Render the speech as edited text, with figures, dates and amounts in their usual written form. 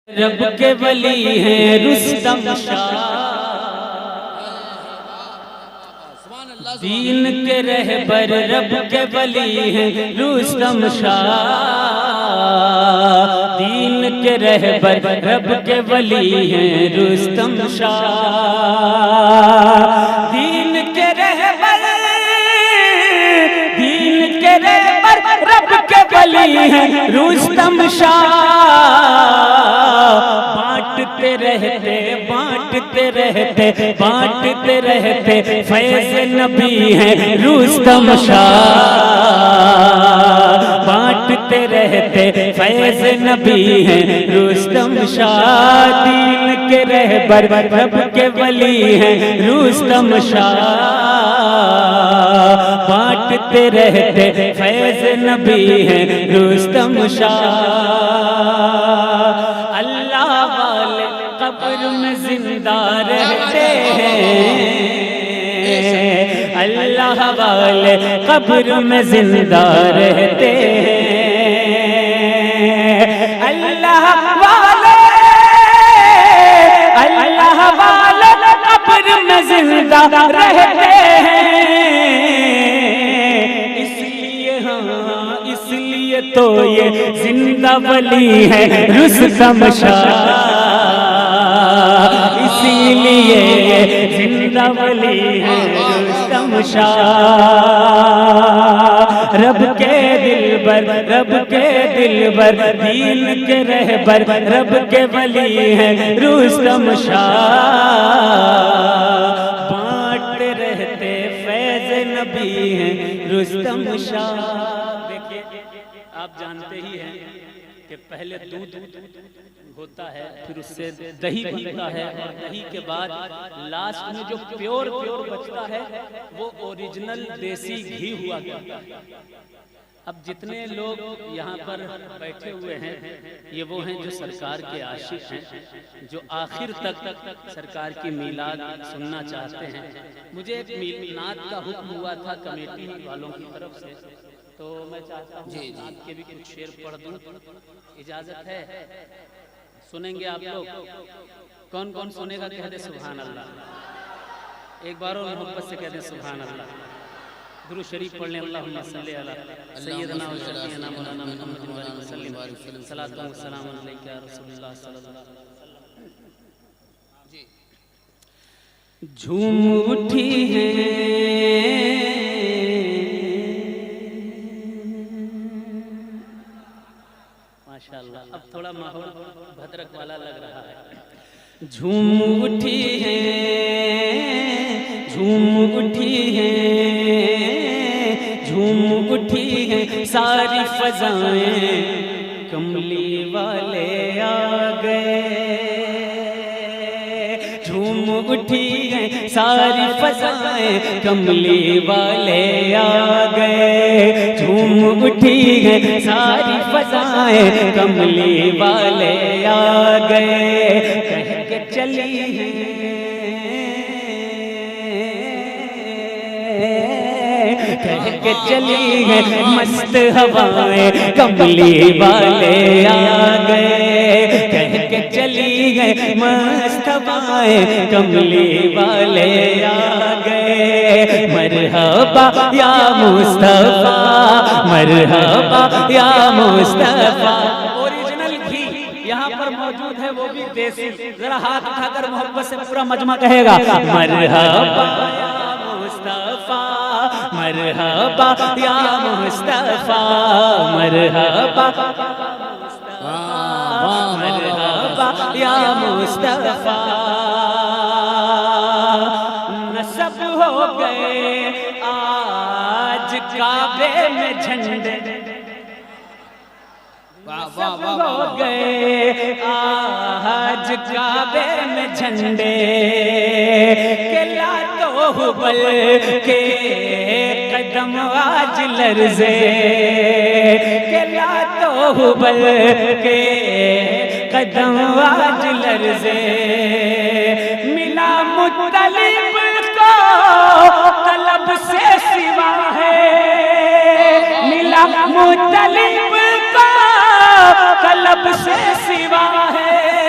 रब के वली हैं रुस्तम शाह, दीन के रहबर रब के वली हैं रुस्तम शाह, दीन के रहबर रब के वली हैं रुस्तम शाह, दीन के रहबर रब के वली हैं रुस्तम शाह, बांटते रहते फैज़ नबी हैं रुस्तम शाह, बांटते रहते फैज़ नबी हैं रुस्तम शाह, दीन के रहबर रब के वली हैं रुस्तम शाह, बांटते रहते फैज़ नबी हैं रुस्तम शाह। अल्लाह वाले कब्र में जिंदा रहते हैं, अल्लाह वाले कब्र में जिंदा रहते हैं, अल्लाह वाले कब्र में जिंदा रहते हैं, इसलिए तो ये जिंदा वली है रुस्तम शाह, इसीलिए जिंदा वली है रुस्तम शाह, रब के दिलबर दीन के रहबर रब के वली है रुस्तम शाह, बांटते रहते फैज़ नबी है रुस्तम शाह। देखिए आप जानते ही हैं कि पहले दूध होता है, फिर उससे दही बनता है, और दही के बाद लास्ट में जो प्योर बचता है वो ओरिजिनल देसी घी हुआ करता है। अब जितने लोग यहाँ पर बैठे हुए हैं ये वो हैं जो सरकार के आशिक हैं, जो आखिर तक सरकार की मीलाद सुनना चाहते हैं। मुझे एक मीलाद का हुक्म हुआ था कमेटी वालों की तरफ से, तो मैं चाहता हूँ आपके भी कुछ शेर पढ़ दूँ, इजाजत है? सुनेंगे आप लोग? कौन कौन सुनेगा कह दे सुभान अल्लाह। एक बार और मोहब्बत से कह दे सुभान अल्लाह। दुरूद शरीफ पढ़ लें, अल्लाहुम्मा सल्ली अला सय्यदना व शफीअना मौलाना मुहम्मद व सल्लम, सलातु व सलाम अलैका या रसूलल्लाह सल्लल्लाहु अलैहि वसल्लम। झूम उठी है माशाअल्लाह, अब थोड़ा माहौल भद्रक वाला लग रहा है। झूम उठी है, झूम उठी है, झूम उठी है सारी फजाएं, कमली वाले आ गए। झूम उठी है सारी फजाएं, कमली वाले आ गए। झूम उठी है सारी फजाएं, कमली वाले आ गए। कह के चली है, कह के चली है मस्त हवाएं, कमली वाले आ गए। कह के चली है मस्त हवाएं, कमली वाले आ गए। मरहबा या मुस्तफा, मरहबा या मुस्तफा। ओरिजिनल घी यहाँ पर मौजूद है, वो भी देसी। जरा हाथ उठाकर मोहब्बत से पूरा मजमा कहेगा मरहबा या मुस्तफा, मरहबा या मुस्तफा, मरहबा मरहबा या मुस्तफा। नसब हो गए आज काबे में झंडे, नसब हो गए आज काबे में झंडे। के लातो हुबल के कदम आज लर्जे, के लातो हुबल के कदम आज लर्जे। मिला मुत्तलिब को तलब से सिवा है, मिला मुत्तलिब को तलब से सिवा है।